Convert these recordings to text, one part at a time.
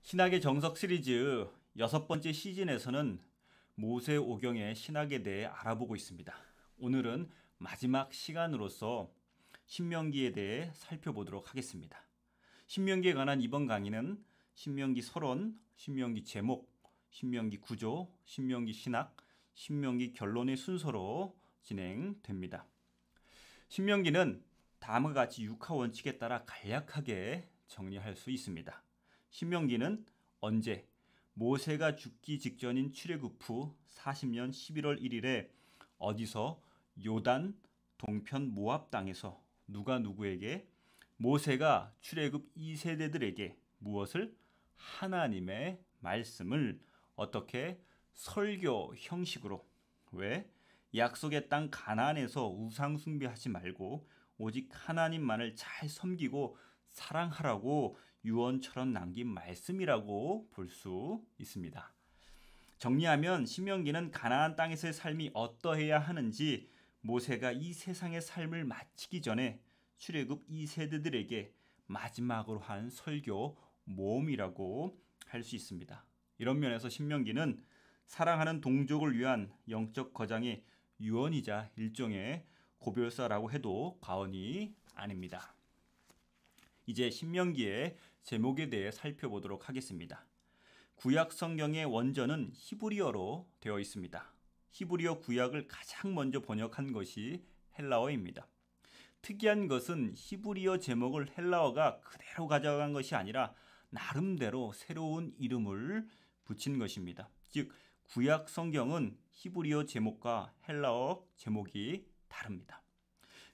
신학의 정석 시리즈 6번째 시즌에서는 모세오경의 신학에 대해 알아보고 있습니다. 오늘은 마지막 시간으로서 신명기에 대해 살펴보도록 하겠습니다. 신명기에 관한 이번 강의는 신명기 서론, 신명기 제목, 신명기 구조, 신명기 신학, 신명기 결론의 순서로 진행됩니다. 신명기는 다음과 같이 육하 원칙에 따라 간략하게 정리할 수 있습니다. 신명기는 언제? 모세가 죽기 직전인 출애굽 후 40년 11월 1일에 어디서? 요단 동편 모압 땅에서 누가 누구에게? 모세가 출애굽 2세대들에게 무엇을? 하나님의 말씀을 어떻게? 설교 형식으로. 왜? 약속의 땅 가나안에서 우상 숭배하지 말고 오직 하나님만을 잘 섬기고 사랑하라고 유언처럼 남긴 말씀이라고 볼 수 있습니다. 정리하면 신명기는 가나안 땅에서의 삶이 어떠해야 하는지 모세가 이 세상의 삶을 마치기 전에 출애굽 2세대들에게 마지막으로 한 설교 모험이라고 할 수 있습니다. 이런 면에서 신명기는 사랑하는 동족을 위한 영적 거장의 유언이자 일종의 고별사라고 해도 과언이 아닙니다. 이제 신명기의 제목에 대해 살펴보도록 하겠습니다. 구약 성경의 원전은 히브리어로 되어 있습니다. 히브리어 구약을 가장 먼저 번역한 것이 헬라어입니다. 특이한 것은 히브리어 제목을 헬라어가 그대로 가져간 것이 아니라 나름대로 새로운 이름을 붙인 것입니다. 즉 구약 성경은 히브리어 제목과 헬라어 제목이 다릅니다.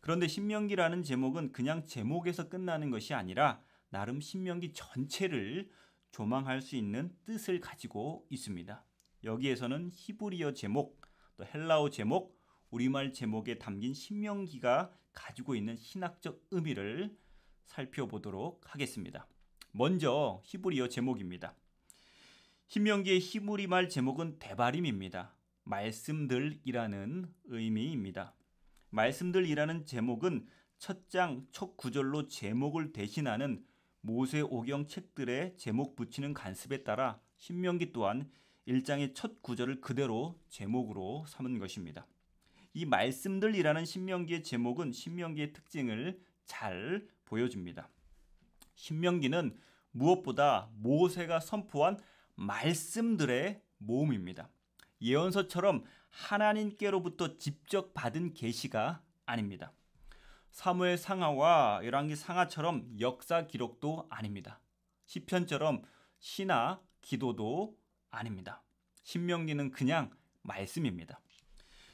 그런데 신명기라는 제목은 그냥 제목에서 끝나는 것이 아니라 나름 신명기 전체를 조망할 수 있는 뜻을 가지고 있습니다. 여기에서는 히브리어 제목, 또 헬라어 제목, 우리말 제목에 담긴 신명기가 가지고 있는 신학적 의미를 살펴보도록 하겠습니다. 먼저 히브리어 제목입니다. 신명기의 히브리말 제목은 데바림입니다. 말씀들이라는 의미입니다. 말씀들이라는 제목은 첫 장 첫 구절로 제목을 대신하는 모세오경 책들의 제목 붙이는 관습에 따라 신명기 또한 1장의 첫 구절을 그대로 제목으로 삼은 것입니다. 이 말씀들이라는 신명기의 제목은 신명기의 특징을 잘 보여줍니다. 신명기는 무엇보다 모세가 선포한 말씀들의 모음입니다. 예언서처럼 하나님께로부터 직접 받은 계시가 아닙니다. 사무엘 상하와 열왕기 상하처럼 역사 기록도 아닙니다. 시편처럼 시나 기도도 아닙니다. 신명기는 그냥 말씀입니다.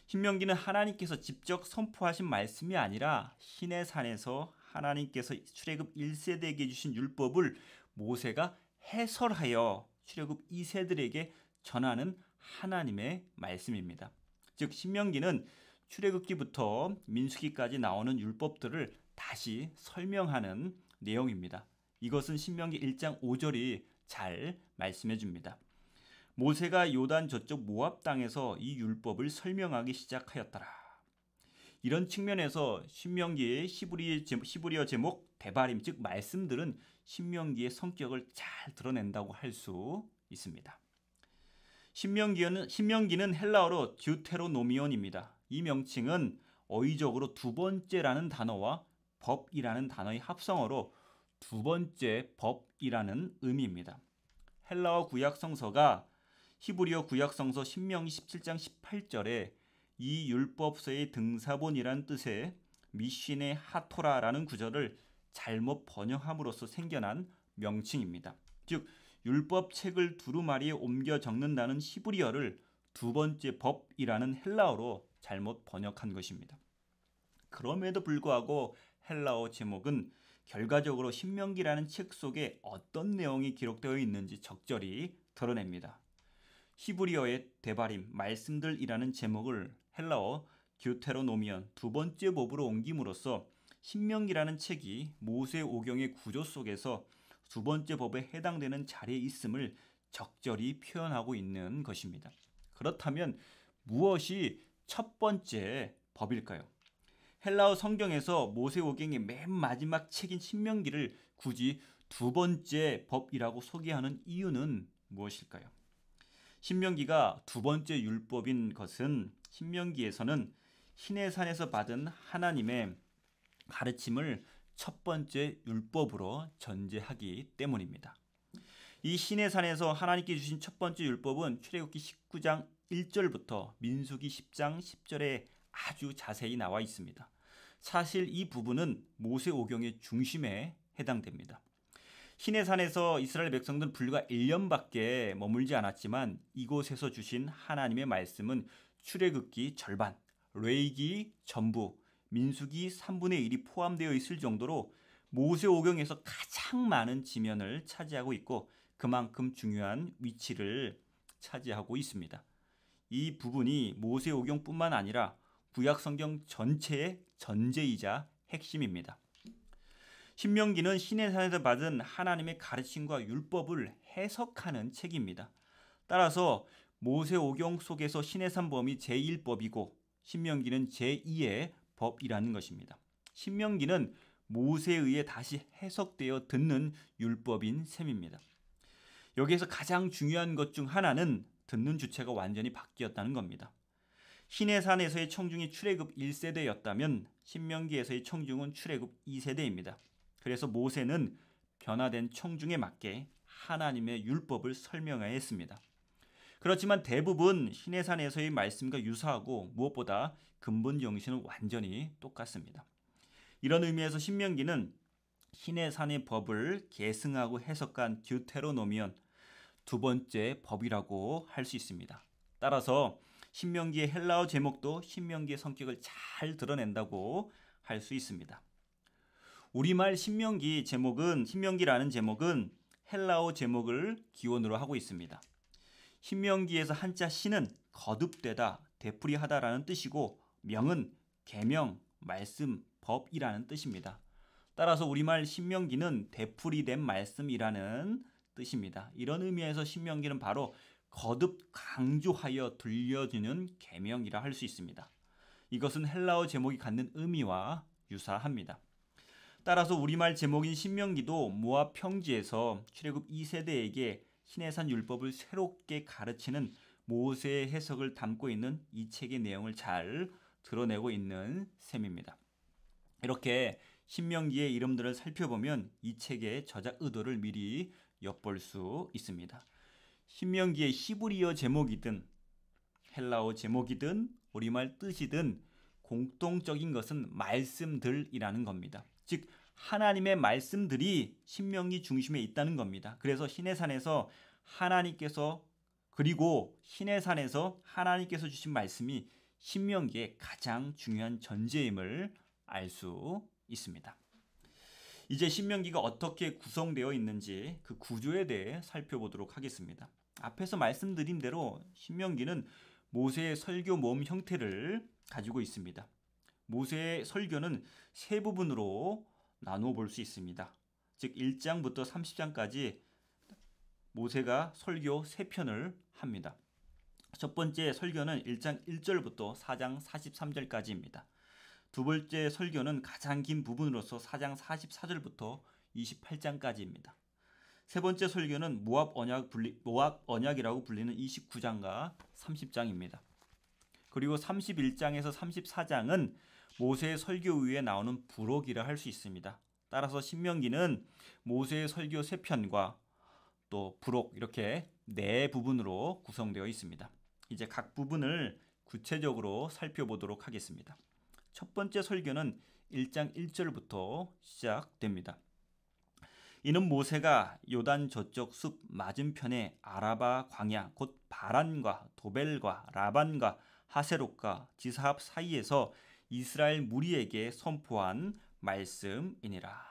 신명기는 하나님께서 직접 선포하신 말씀이 아니라 시내산에서 하나님께서 출애굽 1세대에게 주신 율법을 모세가 해설하여 출애굽 2세들에게 전하는 하나님의 말씀입니다. 즉 신명기는 출애굽기부터 민수기까지 나오는 율법들을 다시 설명하는 내용입니다. 이것은 신명기 1장 5절이 잘 말씀해 줍니다. 모세가 요단 저쪽 모압 땅에서 이 율법을 설명하기 시작하였더라. 이런 측면에서 신명기의 히브리어 제목 데바림 즉 말씀들은 신명기의 성격을 잘 드러낸다고 할 수 있습니다. 신명기는 헬라어로 듀테로노미온입니다. 이 명칭은 어휘적으로 두 번째라는 단어와 법이라는 단어의 합성어로 두 번째 법이라는 의미입니다. 헬라어 구약성서가 히브리어 구약성서 신명기 17장 18절에 이 율법서의 등사본이란 뜻의 미신의 하토라라는 구절을 잘못 번역함으로써 생겨난 명칭입니다. 즉 율법책을 두루마리에 옮겨 적는다는 히브리어를 두 번째 법이라는 헬라어로 잘못 번역한 것입니다. 그럼에도 불구하고 헬라어 제목은 결과적으로 신명기라는 책 속에 어떤 내용이 기록되어 있는지 적절히 드러냅니다. 히브리어의 데바림, 말씀들이라는 제목을 헬라어 듀테로노미온 두 번째 법으로 옮김으로써 신명기라는 책이 모세오경의 구조 속에서 두 번째 법에 해당되는 자리에 있음을 적절히 표현하고 있는 것입니다. 그렇다면 무엇이 첫 번째 법일까요? 헬라어 성경에서 모세오경의 맨 마지막 책인 신명기를 굳이 두 번째 법이라고 소개하는 이유는 무엇일까요? 신명기가 두 번째 율법인 것은 신명기에서는 시내산에서 받은 하나님의 가르침을 첫 번째 율법으로 전제하기 때문입니다. 이 시내산에서 하나님께 주신 첫 번째 율법은 출애굽기 19장 1절부터 민수기 10장 10절에 아주 자세히 나와 있습니다. 사실 이 부분은 모세오경의 중심에 해당됩니다. 시내산에서 이스라엘 백성들은 불과 1년밖에 머물지 않았지만 이곳에서 주신 하나님의 말씀은 출애굽기 절반, 레위기 전부, 민수기 3분의 1이 포함되어 있을 정도로 모세오경에서 가장 많은 지면을 차지하고 있고 그만큼 중요한 위치를 차지하고 있습니다. 이 부분이 모세오경뿐만 아니라 구약성경 전체의 전제이자 핵심입니다. 신명기는 시내산에서 받은 하나님의 가르침과 율법을 해석하는 책입니다. 따라서 모세오경 속에서 시내산 범이 제1법이고 신명기는 제2의 법이라는 것입니다. 신명기는 모세에 의해 다시 해석되어 듣는 율법인 셈입니다. 여기에서 가장 중요한 것 중 하나는 듣는 주체가 완전히 바뀌었다는 겁니다. 시내산에서의 청중이 출애굽 1세대였다면 신명기에서의 청중은 출애굽 2세대입니다. 그래서 모세는 변화된 청중에 맞게 하나님의 율법을 설명해야 했습니다. 그렇지만 대부분 시내산에서의 말씀과 유사하고 무엇보다 근본 정신은 완전히 똑같습니다. 이런 의미에서 신명기는 시내산의 법을 계승하고 해석한 듀테로노미온 두 번째 법이라고 할 수 있습니다. 따라서 신명기의 헬라어 제목도 신명기의 성격을 잘 드러낸다고 할 수 있습니다. 우리말 신명기라는 제목은 헬라어 제목을 기원으로 하고 있습니다. 신명기에서 한자 신은 거듭되다, 되풀이하다라는 뜻이고 명은 계명, 말씀, 법이라는 뜻입니다. 따라서 우리말 신명기는 되풀이된 말씀이라는 뜻입니다. 이런 의미에서 신명기는 바로 거듭 강조하여 들려주는 계명이라 할 수 있습니다. 이것은 헬라어 제목이 갖는 의미와 유사합니다. 따라서 우리말 제목인 신명기도 모압 평지에서 출애굽 2세대에게 시내산 율법을 새롭게 가르치는 모세의 해석을 담고 있는 이 책의 내용을 잘 드러내고 있는 셈입니다. 이렇게 신명기의 이름들을 살펴보면 이 책의 저작 의도를 미리 엿볼 수 있습니다. 신명기의 히브리어 제목이든 헬라어 제목이든 우리말 뜻이든 공통적인 것은 말씀들이라는 겁니다. 즉 하나님의 말씀들이 신명기 중심에 있다는 겁니다. 그래서 시내산에서 하나님께서 주신 말씀이 신명기의 가장 중요한 전제임을 알 수 있습니다. 이제 신명기가 어떻게 구성되어 있는지 그 구조에 대해 살펴보도록 하겠습니다. 앞에서 말씀드린 대로 신명기는 모세의 설교 모음 형태를 가지고 있습니다. 모세의 설교는 세 부분으로 나누어 볼 수 있습니다. 즉 1장부터 30장까지 모세가 설교 3편을 합니다. 첫 번째 설교는 1장 1절부터 4장 43절까지입니다. 두 번째 설교는 가장 긴 부분으로서 4장 44절부터 28장까지입니다. 세 번째 설교는 모압 언약이라고 불리는 29장과 30장입니다. 그리고 31장에서 34장은 모세의 설교 위에 나오는 부록이라 할 수 있습니다. 따라서 신명기는 모세의 설교 3편과 또 부록 이렇게 4부분으로 구성되어 있습니다. 이제 각 부분을 구체적으로 살펴보도록 하겠습니다. 첫 번째 설교는 1장 1절부터 시작됩니다. 이는 모세가 요단 저쪽 숲 맞은편에 아라바 광야 곧 바란과 도벨과 라반과 하세롯과 지사합 사이에서 이스라엘 무리에게 선포한 말씀이니라.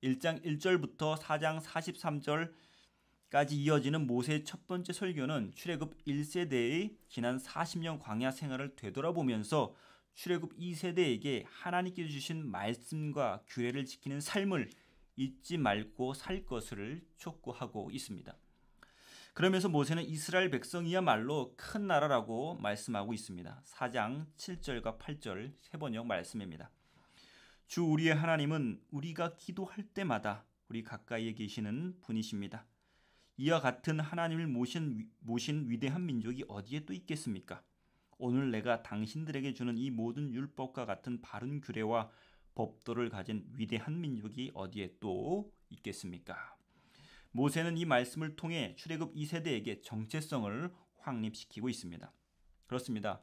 1장 1절부터 4장 43절까지 이어지는 모세의 첫 번째 설교는 출애굽 1세대의 지난 40년 광야 생활을 되돌아보면서 출애굽 2세대에게 하나님께서 주신 말씀과 규례를 지키는 삶을 잊지 말고 살 것을 촉구하고 있습니다. 그러면서 모세는 이스라엘 백성이야말로 큰 나라라고 말씀하고 있습니다. 4장 7절과 8절 세번역 말씀입니다. 주 우리의 하나님은 우리가 기도할 때마다 우리 가까이에 계시는 분이십니다. 이와 같은 하나님을 모신 위대한 민족이 어디에 또 있겠습니까? 오늘 내가 당신들에게 주는 이 모든 율법과 같은 바른 규례와 법도를 가진 위대한 민족이 어디에 또 있겠습니까? 모세는 이 말씀을 통해 출애굽 2세대에게 정체성을 확립시키고 있습니다. 그렇습니다.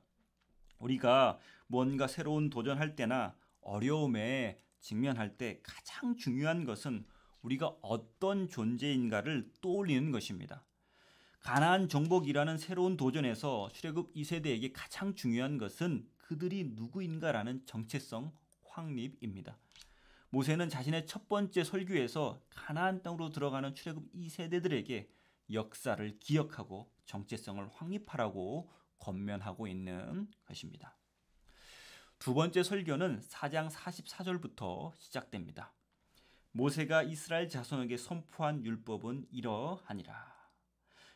우리가 뭔가 새로운 도전할 때나 어려움에 직면할 때 가장 중요한 것은 우리가 어떤 존재인가를 떠올리는 것입니다. 가나안 정복이라는 새로운 도전에서 출애굽 2세대에게 가장 중요한 것은 그들이 누구인가라는 정체성 확립입니다. 모세는 자신의 첫 번째 설교에서 가나안 땅으로 들어가는 출애굽 2세대들에게 역사를 기억하고 정체성을 확립하라고 권면하고 있는 것입니다. 두 번째 설교는 4장 44절부터 시작됩니다. 모세가 이스라엘 자손에게 선포한 율법은 이러하니라.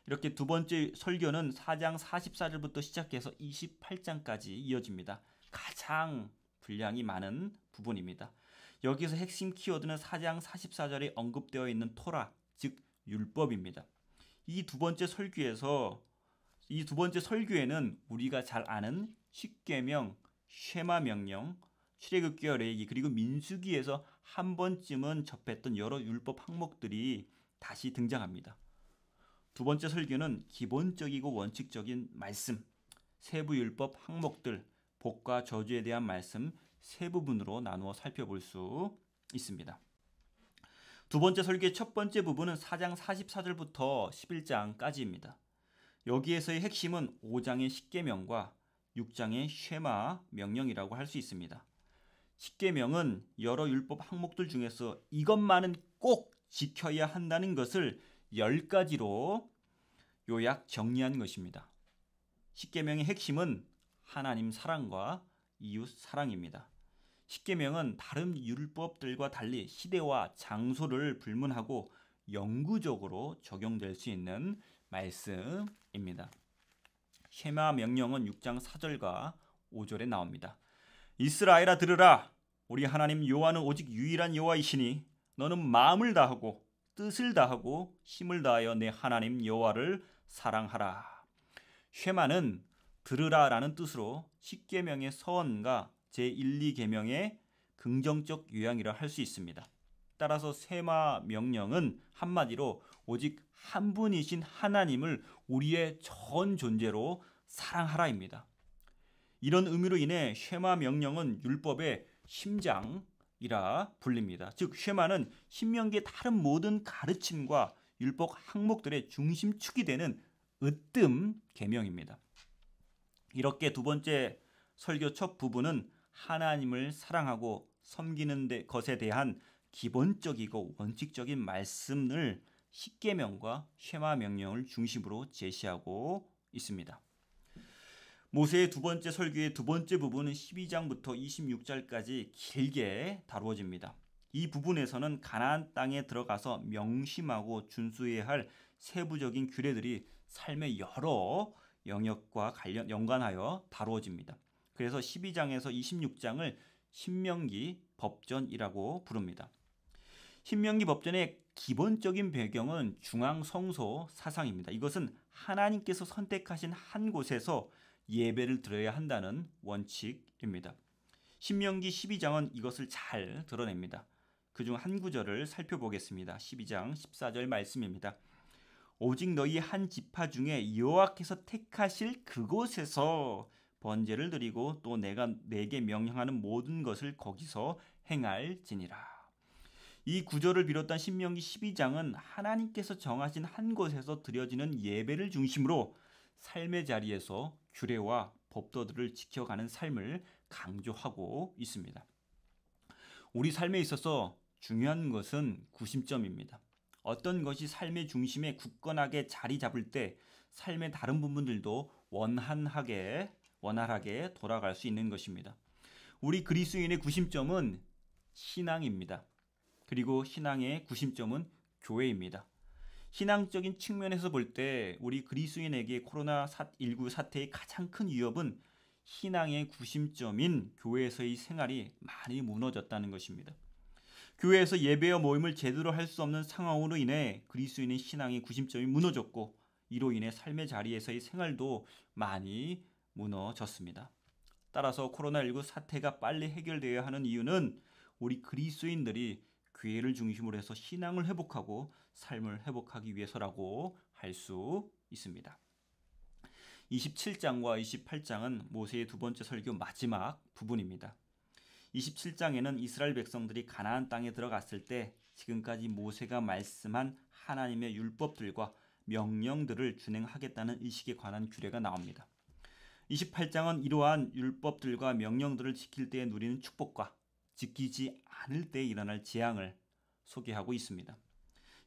이렇게 두 번째 설교는 4장 44절부터 시작해서 28장까지 이어집니다. 가장 분량이 많은 부분입니다. 여기서 핵심 키워드는 4장 44절에 언급되어 있는 토라, 즉 율법입니다. 이 두 번째 설교에는 우리가 잘 아는 십계명, 쉐마 명령, 출애굽기와 레위기 그리고 민수기에서 한 번쯤은 접했던 여러 율법 항목들이 다시 등장합니다. 두 번째 설교는 기본적이고 원칙적인 말씀, 세부 율법 항목들, 복과 저주에 대한 말씀 세 부분으로 나누어 살펴볼 수 있습니다. 두 번째 설교의 첫 번째 부분은 4장 44절부터 11장까지입니다. 여기에서의 핵심은 5장의 십계명과 6장의 쉐마 명령이라고 할 수 있습니다. 십계명은 여러 율법 항목들 중에서 이것만은 꼭 지켜야 한다는 것을 10가지로 요약 정리한 것입니다. 십계명의 핵심은 하나님 사랑과 이웃 사랑입니다. 십계명은 다른 율법들과 달리 시대와 장소를 불문하고 영구적으로 적용될 수 있는 말씀입니다. 쉐마 명령은 6장 4절과 5절에 나옵니다. 이스라엘아 들으라. 우리 하나님 여호와는 오직 유일한 여호와이시니 너는 마음을 다하고 뜻을 다하고 힘을 다하여 내 하나님 여호와를 사랑하라. 쉐마는 들으라라는 뜻으로 십계명의 서원과 제1, 2계명의 긍정적 요약이라 할 수 있습니다. 따라서 쉐마 명령은 한마디로 오직 한 분이신 하나님을 우리의 전 존재로 사랑하라입니다. 이런 의미로 인해 쉐마 명령은 율법의 심장이라 불립니다. 즉 쉐마는 신명기의 다른 모든 가르침과 율법 항목들의 중심축이 되는 으뜸 계명입니다. 이렇게 두 번째 설교 첫 부분은 하나님을 사랑하고 섬기는 것에 대한 기본적이고 원칙적인 말씀을 십계명과 쉐마 명령을 중심으로 제시하고 있습니다. 모세의 두 번째 설교의 두 번째 부분은 12장부터 26절까지 길게 다루어집니다. 이 부분에서는 가나안 땅에 들어가서 명심하고 준수해야 할 세부적인 규례들이 삶의 여러 영역과 연관하여 다루어집니다. 그래서 12장에서 26장을 신명기 법전이라고 부릅니다. 신명기 법전의 기본적인 배경은 중앙성소 사상입니다. 이것은 하나님께서 선택하신 한 곳에서 예배를 드려야 한다는 원칙입니다. 신명기 12장은 이것을 잘 드러냅니다. 그중 한 구절을 살펴보겠습니다. 12장 14절 말씀입니다. 오직 너희 한 지파 중에 여호와께서 택하실 그곳에서 번제를 드리고 또 내가 내게 명령하는 모든 것을 거기서 행할지니라. 이 구절을 비롯한 신명기 12장은 하나님께서 정하신 한 곳에서 드려지는 예배를 중심으로 삶의 자리에서 규례와 법도들을 지켜가는 삶을 강조하고 있습니다. 우리 삶에 있어서 중요한 것은 구심점입니다. 어떤 것이 삶의 중심에 굳건하게 자리 잡을 때 삶의 다른 부분들도 원활하게 돌아갈 수 있는 것입니다. 우리 그리스도인의 구심점은 신앙입니다. 그리고 신앙의 구심점은 교회입니다. 신앙적인 측면에서 볼 때 우리 그리스도인에게 코로나19 사태의 가장 큰 위협은 신앙의 구심점인 교회에서의 생활이 많이 무너졌다는 것입니다. 교회에서 예배와 모임을 제대로 할 수 없는 상황으로 인해 그리스도인의 신앙의 구심점이 무너졌고 이로 인해 삶의 자리에서의 생활도 많이 무너졌습니다. 따라서 코로나19 사태가 빨리 해결되어야 하는 이유는 우리 그리스도인들이 교회를 중심으로 해서 신앙을 회복하고 삶을 회복하기 위해서라고 할 수 있습니다. 27장과 28장은 모세의 두 번째 설교 마지막 부분입니다. 27장에는 이스라엘 백성들이 가나안 땅에 들어갔을 때 지금까지 모세가 말씀한 하나님의 율법들과 명령들을 준행하겠다는 의식에 관한 규례가 나옵니다. 28장은 이러한 율법들과 명령들을 지킬 때에 누리는 축복과 지키지 않을 때 일어날 재앙을 소개하고 있습니다.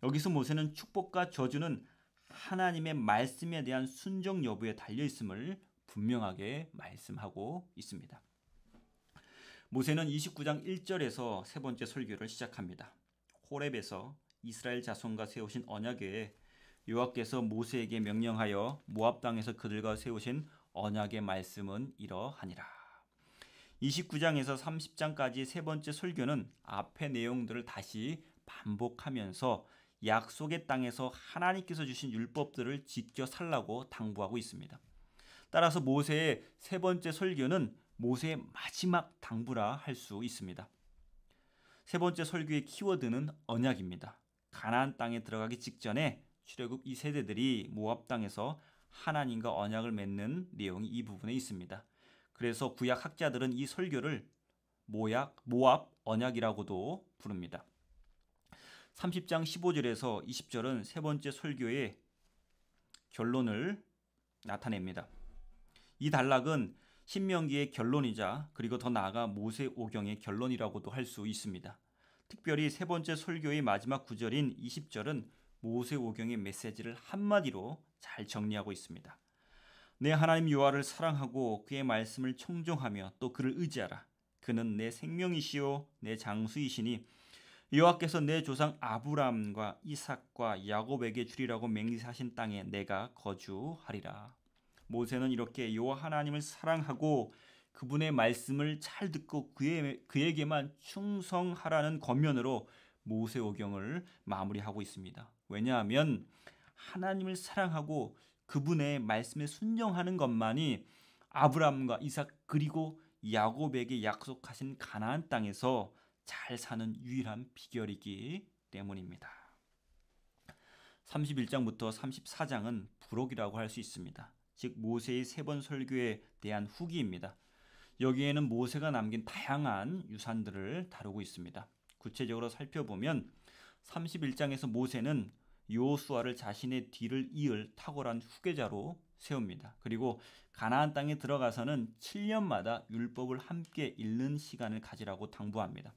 여기서 모세는 축복과 저주는 하나님의 말씀에 대한 순종 여부에 달려 있음을 분명하게 말씀하고 있습니다. 모세는 29장 1절에서 세 번째 설교를 시작합니다. 호렙에서 이스라엘 자손과 세우신 언약궤에 여호와께서 모세에게 명령하여 모압 땅에서 그들과 세우신 언약의 말씀은 이러하니라. 29장에서 30장까지 세 번째 설교는 앞의 내용들을 다시 반복하면서 약속의 땅에서 하나님께서 주신 율법들을 지켜 살라고 당부하고 있습니다. 따라서 모세의 세 번째 설교는 모세의 마지막 당부라 할 수 있습니다. 세 번째 설교의 키워드는 언약입니다. 가나안 땅에 들어가기 직전에 출애굽 2세대들이 모압 땅에서 하나님과 언약을 맺는 내용이 이 부분에 있습니다. 그래서 구약 학자들은 이 설교를 모압 언약이라고도 부릅니다. 30장 15절에서 20절은 세 번째 설교의 결론을 나타냅니다. 이 단락은 신명기의 결론이자 그리고 더 나아가 모세오경의 결론이라고도 할 수 있습니다. 특별히 세 번째 설교의 마지막 구절인 20절은 모세오경의 메시지를 한마디로 잘 정리하고 있습니다. 내 하나님 여호와를 사랑하고 그의 말씀을 청종하며 또 그를 의지하라. 그는 내 생명이시요 내 장수이시니 여호와께서 내 조상 아브라함과 이삭과 야곱에게 주리라고 맹세하신 땅에 내가 거주하리라. 모세는 이렇게 여호와 하나님을 사랑하고 그분의 말씀을 잘 듣고 그에게만 충성하라는 권면으로 모세오경을 마무리하고 있습니다. 왜냐하면 하나님을 사랑하고 그분의 말씀에 순종하는 것만이 아브라함과 이삭 그리고 야곱에게 약속하신 가나안 땅에서 잘 사는 유일한 비결이기 때문입니다. 31장부터 34장은 부록이라고 할 수 있습니다. 즉 모세의 세 번 설교에 대한 후기입니다. 여기에는 모세가 남긴 다양한 유산들을 다루고 있습니다. 구체적으로 살펴보면 31장에서 모세는 여호수아를 자신의 뒤를 이을 탁월한 후계자로 세웁니다. 그리고 가나안 땅에 들어가서는 7년마다 율법을 함께 읽는 시간을 가지라고 당부합니다.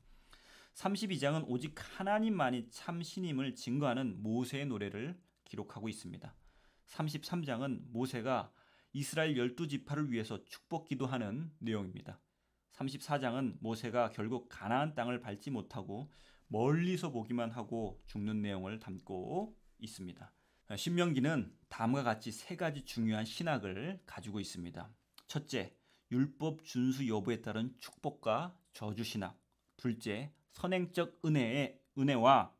32장은 오직 하나님만이 참 신임을 증거하는 모세의 노래를 기록하고 있습니다. 33장은 모세가 이스라엘 12지파를 위해서 축복 기도하는 내용입니다. 34장은 모세가 결국 가나안 땅을 밟지 못하고 멀리서 보기만 하고 죽는 내용을 담고 있습니다. 신명기는 다음과 같이 세 가지 중요한 신학을 가지고 있습니다. 첫째, 율법 준수 여부에 따른 축복과 저주 신학. 둘째, 선행적 은혜와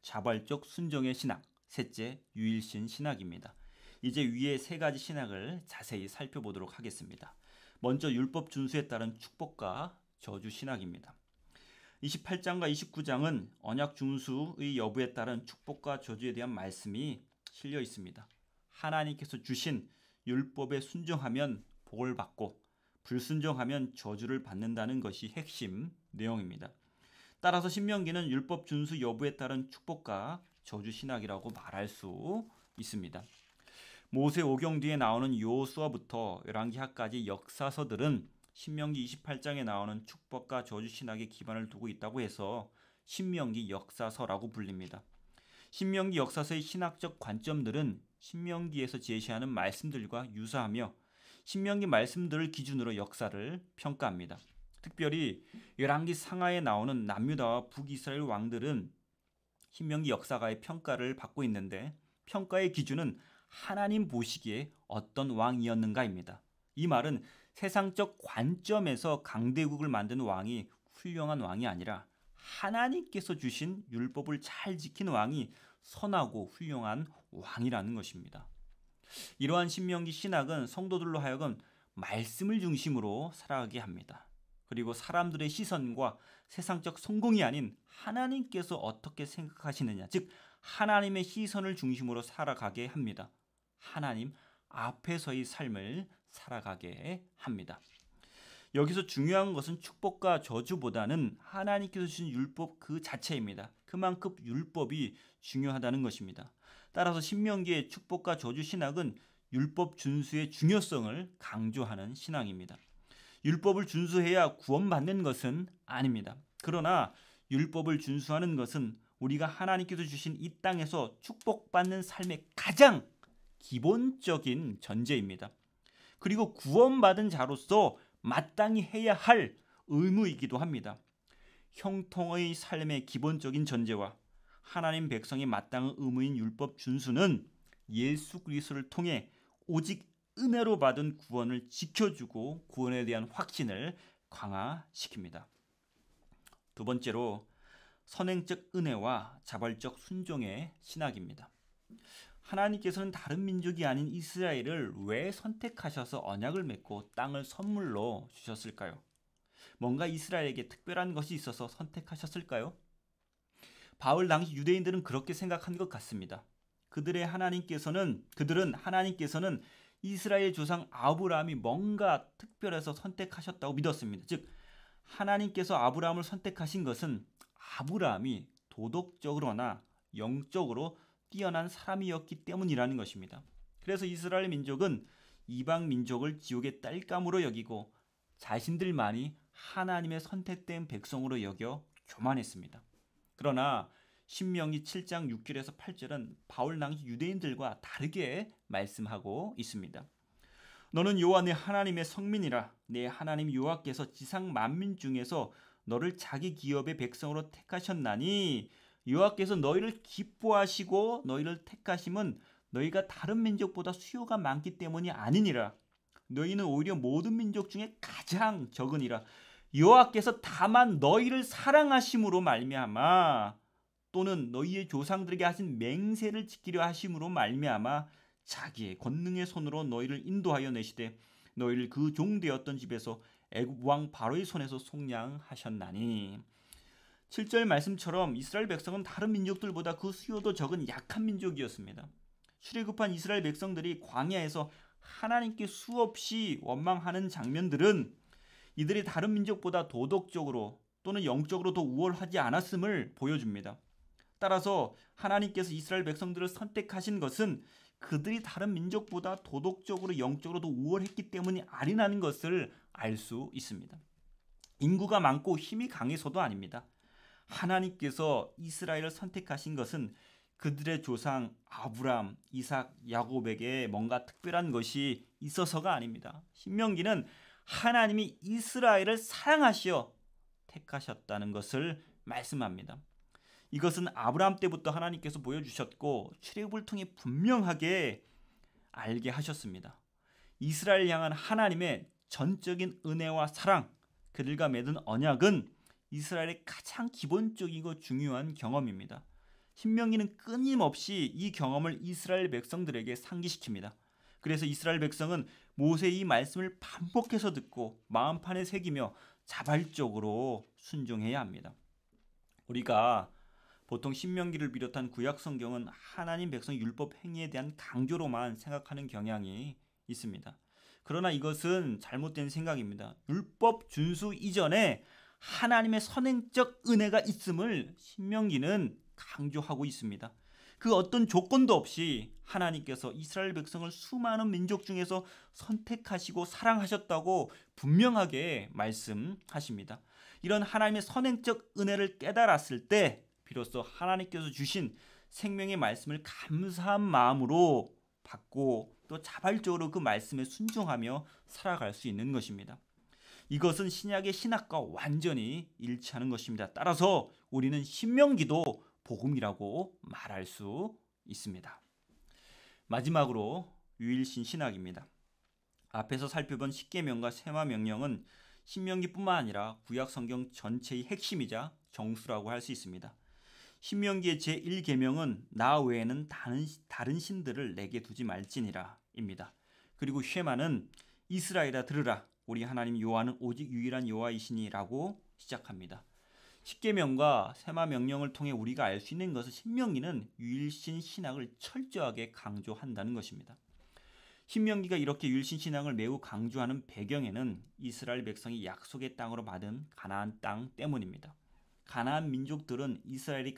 자발적 순종의 신학. 셋째, 유일신 신학입니다. 이제 위의 세 가지 신학을 자세히 살펴보도록 하겠습니다. 먼저 율법 준수에 따른 축복과 저주 신학입니다. 28장과 29장은 언약 준수의 여부에 따른 축복과 저주에 대한 말씀이 실려 있습니다. 하나님께서 주신 율법에 순종하면 복을 받고 불순종하면 저주를 받는다는 것이 핵심 내용입니다. 따라서 신명기는 율법 준수 여부에 따른 축복과 저주 신학이라고 말할 수 있습니다. 모세오경 뒤에 나오는 여호수아부터 열왕기하까지 역사서들은 신명기 28장에 나오는 축복과 저주 신학에 기반을 두고 있다고 해서 신명기 역사서라고 불립니다. 신명기 역사서의 신학적 관점들은 신명기에서 제시하는 말씀들과 유사하며 신명기 말씀들을 기준으로 역사를 평가합니다. 특별히 열왕기 상하에 나오는 남유다와 북이스라엘 왕들은 신명기 역사가의 평가를 받고 있는데 평가의 기준은 하나님 보시기에 어떤 왕이었는가입니다. 이 말은 세상적 관점에서 강대국을 만든 왕이 훌륭한 왕이 아니라 하나님께서 주신 율법을 잘 지킨 왕이 선하고 훌륭한 왕이라는 것입니다. 이러한 신명기 신학은 성도들로 하여금 말씀을 중심으로 살아가게 합니다. 그리고 사람들의 시선과 세상적 성공이 아닌 하나님께서 어떻게 생각하시느냐, 즉 하나님의 시선을 중심으로 살아가게 합니다. 하나님 앞에서의 삶을 살아가게 합니다. 여기서 중요한 것은 축복과 저주보다는 하나님께서 주신 율법 그 자체입니다. 그만큼 율법이 중요하다는 것입니다. 따라서 신명기의 축복과 저주 신학은 율법 준수의 중요성을 강조하는 신앙입니다. 율법을 준수해야 구원받는 것은 아닙니다. 그러나 율법을 준수하는 것은 우리가 하나님께서 주신 이 땅에서 축복받는 삶의 가장 기본적인 전제입니다. 그리고 구원받은 자로서 마땅히 해야 할 의무이기도 합니다. 형통의 삶의 기본적인 전제와 하나님 백성이 마땅한 의무인 율법 준수는 예수 그리스도를 통해 오직 은혜로 받은 구원을 지켜주고 구원에 대한 확신을 강화시킵니다. 두 번째로 선행적 은혜와 자발적 순종의 신학입니다. 하나님께서는 다른 민족이 아닌 이스라엘을 왜 선택하셔서 언약을 맺고 땅을 선물로 주셨을까요? 뭔가 이스라엘에게 특별한 것이 있어서 선택하셨을까요? 바울 당시 유대인들은 그렇게 생각한 것 같습니다. 그들은 하나님께서는 이스라엘 조상 아브라함이 뭔가 특별해서 선택하셨다고 믿었습니다. 즉 하나님께서 아브라함을 선택하신 것은 아브라함이 도덕적으로나 영적으로 뛰어난 사람이었기 때문이라는 것입니다. 그래서 이스라엘 민족은 이방 민족을 지옥의 땔감으로 여기고 자신들만이 하나님의 선택된 백성으로 여겨 교만했습니다. 그러나 신명기 7장 6절에서 8절은 바울 당시 유대인들과 다르게 말씀하고 있습니다. 너는 여호와 내 하나님의 성민이라. 내 하나님 여호와께서 지상 만민 중에서 너를 자기 기업의 백성으로 택하셨나니 여호와께서 너희를 기뻐하시고 너희를 택하심은 너희가 다른 민족보다 수요가 많기 때문이 아니니라. 너희는 오히려 모든 민족 중에 가장 적으니라. 여호와께서 다만 너희를 사랑하심으로 말미암아 또는 너희의 조상들에게 하신 맹세를 지키려 하심으로 말미암아 자기의 권능의 손으로 너희를 인도하여 내시되 너희를 그 종되었던 집에서 애굽 왕 바로의 손에서 속량하셨나니. 7절 말씀처럼 이스라엘 백성은 다른 민족들보다 그 수요도 적은 약한 민족이었습니다. 출애굽한 이스라엘 백성들이 광야에서 하나님께 수없이 원망하는 장면들은 이들이 다른 민족보다 도덕적으로 또는 영적으로 더 우월하지 않았음을 보여줍니다. 따라서 하나님께서 이스라엘 백성들을 선택하신 것은 그들이 다른 민족보다 도덕적으로 영적으로 더 우월했기 때문이 아니라는 것을 알 수 있습니다. 인구가 많고 힘이 강해서도 아닙니다. 하나님께서 이스라엘을 선택하신 것은 그들의 조상 아브람, 이삭, 야곱에게 뭔가 특별한 것이 있어서가 아닙니다. 신명기는 하나님이 이스라엘을 사랑하시어 택하셨다는 것을 말씀합니다. 이것은 아브라함 때부터 하나님께서 보여주셨고 출애굽을 통해 분명하게 알게 하셨습니다. 이스라엘 향한 하나님의 전적인 은혜와 사랑, 그들과 맺은 언약은 이스라엘의 가장 기본적이고 중요한 경험입니다. 신명기는 끊임없이 이 경험을 이스라엘 백성들에게 상기시킵니다. 그래서 이스라엘 백성은 모세의 이 말씀을 반복해서 듣고 마음판에 새기며 자발적으로 순종해야 합니다. 우리가 보통 신명기를 비롯한 구약 성경은 하나님 백성 율법 행위에 대한 강조로만 생각하는 경향이 있습니다. 그러나 이것은 잘못된 생각입니다. 율법 준수 이전에 하나님의 선행적 은혜가 있음을 신명기는 강조하고 있습니다. 그 어떤 조건도 없이 하나님께서 이스라엘 백성을 수많은 민족 중에서 선택하시고 사랑하셨다고 분명하게 말씀하십니다. 이런 하나님의 선행적 은혜를 깨달았을 때 비로소 하나님께서 주신 생명의 말씀을 감사한 마음으로 받고 또 자발적으로 그 말씀에 순종하며 살아갈 수 있는 것입니다. 이것은 신약의 신학과 완전히 일치하는 것입니다. 따라서 우리는 신명기도 복음이라고 말할 수 있습니다. 마지막으로 유일신 신학입니다. 앞에서 살펴본 십계명과 세마 명령은 신명기뿐만 아니라 구약 성경 전체의 핵심이자 정수라고 할 수 있습니다. 신명기의 제1계명은 나 외에는 다른 신들을 내게 두지 말지니라 입니다. 그리고 쉐마는 이스라엘아 들으라, 우리 하나님 여호와는 오직 유일한 여호와이시니라고 시작합니다. 십계명과 세마 명령을 통해 우리가 알 수 있는 것은 신명기는 유일신 신학을 철저하게 강조한다는 것입니다. 신명기가 이렇게 유일신 신앙을 매우 강조하는 배경에는 이스라엘 백성이 약속의 땅으로 받은 가나안 땅 때문입니다. 가나안 민족들은 이스라엘이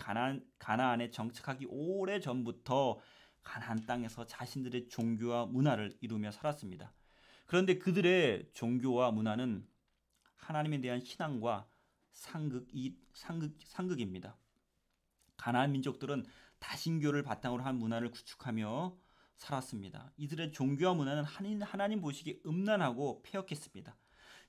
가나안에 정착하기 오래전부터 가나안 땅에서 자신들의 종교와 문화를 이루며 살았습니다. 그런데 그들의 종교와 문화는 하나님에 대한 신앙과 상극입니다. 가나안 민족들은 다신교를 바탕으로 한 문화를 구축하며 살았습니다. 이들의 종교와 문화는 하나님 보시기에 음란하고 폐역했습니다.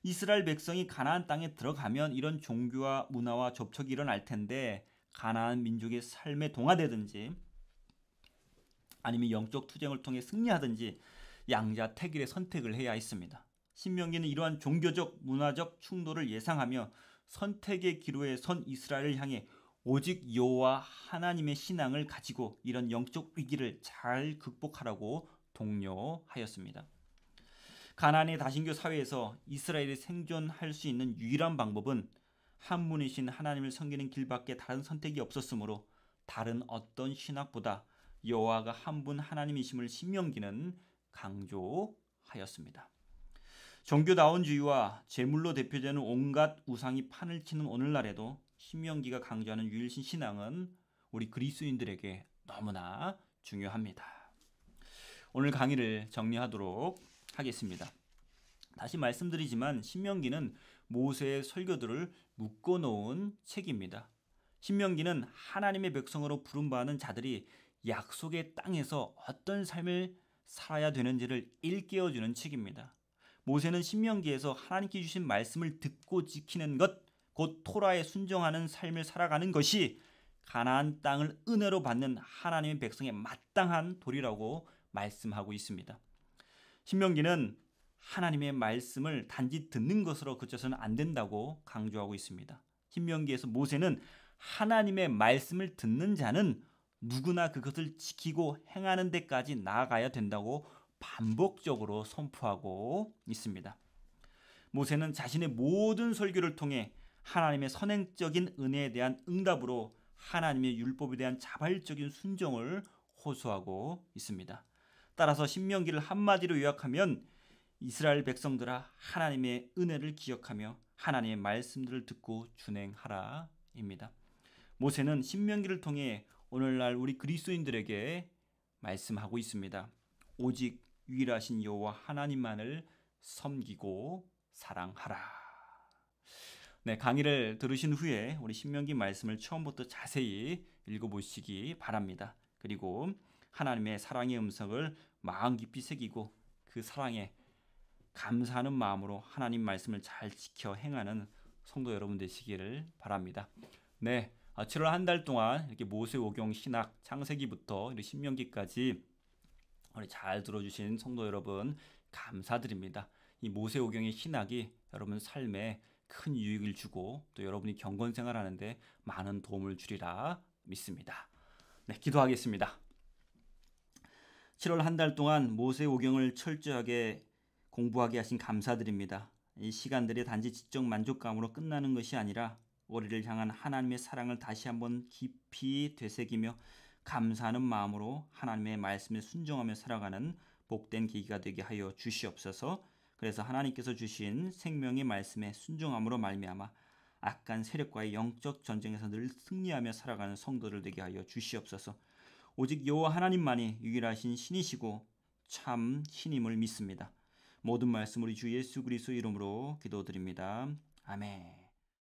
이스라엘 백성이 가나안 땅에 들어가면 이런 종교와 문화와 접촉이 일어날 텐데 가나안 민족의 삶에 동화되든지 아니면 영적 투쟁을 통해 승리하든지 양자택일의 선택을 해야 했습니다. 신명기는 이러한 종교적 문화적 충돌을 예상하며 선택의 기로에 선 이스라엘을 향해 오직 여호와 하나님의 신앙을 가지고 이런 영적 위기를 잘 극복하라고 독려하였습니다. 가나안의 다신교 사회에서 이스라엘이 생존할 수 있는 유일한 방법은 한 분이신 하나님을 섬기는 길밖에 다른 선택이 없었으므로 다른 어떤 신학보다 여호와가 한 분 하나님이심을 신명기는 강조하였습니다. 종교다원주의와 제물로 대표되는 온갖 우상이 판을 치는 오늘날에도 신명기가 강조하는 유일신 신앙은 우리 그리스도인들에게 너무나 중요합니다. 오늘 강의를 정리하도록 하겠습니다. 다시 말씀드리지만 신명기는 모세의 설교들을 묶어놓은 책입니다. 신명기는 하나님의 백성으로 부름받은 자들이 약속의 땅에서 어떤 삶을 살아야 되는지를 일깨워주는 책입니다. 모세는 신명기에서 하나님께 주신 말씀을 듣고 지키는 것, 곧 토라에 순종하는 삶을 살아가는 것이 가나안 땅을 은혜로 받는 하나님의 백성의 마땅한 도리라고 말씀하고 있습니다. 신명기는 하나님의 말씀을 단지 듣는 것으로 그쳐서는 안 된다고 강조하고 있습니다. 신명기에서 모세는 하나님의 말씀을 듣는 자는 누구나 그것을 지키고 행하는 데까지 나아가야 된다고 반복적으로 선포하고 있습니다. 모세는 자신의 모든 설교를 통해 하나님의 선행적인 은혜에 대한 응답으로 하나님의 율법에 대한 자발적인 순종을 호소하고 있습니다. 따라서 신명기를 한마디로 요약하면 이스라엘 백성들아 하나님의 은혜를 기억하며 하나님의 말씀들을 듣고 준행하라입니다. 모세는 신명기를 통해 오늘날 우리 그리스도인들에게 말씀하고 있습니다. 오직 유일하신 여호와 하나님만을 섬기고 사랑하라. 네, 강의를 들으신 후에 우리 신명기 말씀을 처음부터 자세히 읽어보시기 바랍니다. 그리고 하나님의 사랑의 음성을 마음 깊이 새기고 그 사랑에 감사하는 마음으로 하나님 말씀을 잘 지켜 행하는 성도 여러분 되시기를 바랍니다. 네, 7월 한 달 동안 이렇게 모세오경 신학 창세기부터 신명기까지 우리 잘 들어주신 성도 여러분 감사드립니다. 이 모세오경의 신학이 여러분 삶에 큰 유익을 주고 또 여러분이 경건 생활하는데 많은 도움을 주리라 믿습니다. 네, 기도하겠습니다. 7월 한 달 동안 모세오경을 철저하게 공부하게 하신 감사드립니다. 이 시간들이 단지 지적 만족감으로 끝나는 것이 아니라 우리를 향한 하나님의 사랑을 다시 한번 깊이 되새기며 감사하는 마음으로 하나님의 말씀에 순종하며 살아가는 복된 계기가 되게 하여 주시옵소서. 그래서 하나님께서 주신 생명의 말씀에 순종함으로 말미암아 악한 세력과의 영적 전쟁에서 늘 승리하며 살아가는 성도들 되게 하여 주시옵소서. 오직 여호와 하나님만이 유일하신 신이시고 참 신임을 믿습니다. 모든 말씀 우리 주 예수 그리스도 이름으로 기도드립니다. 아멘.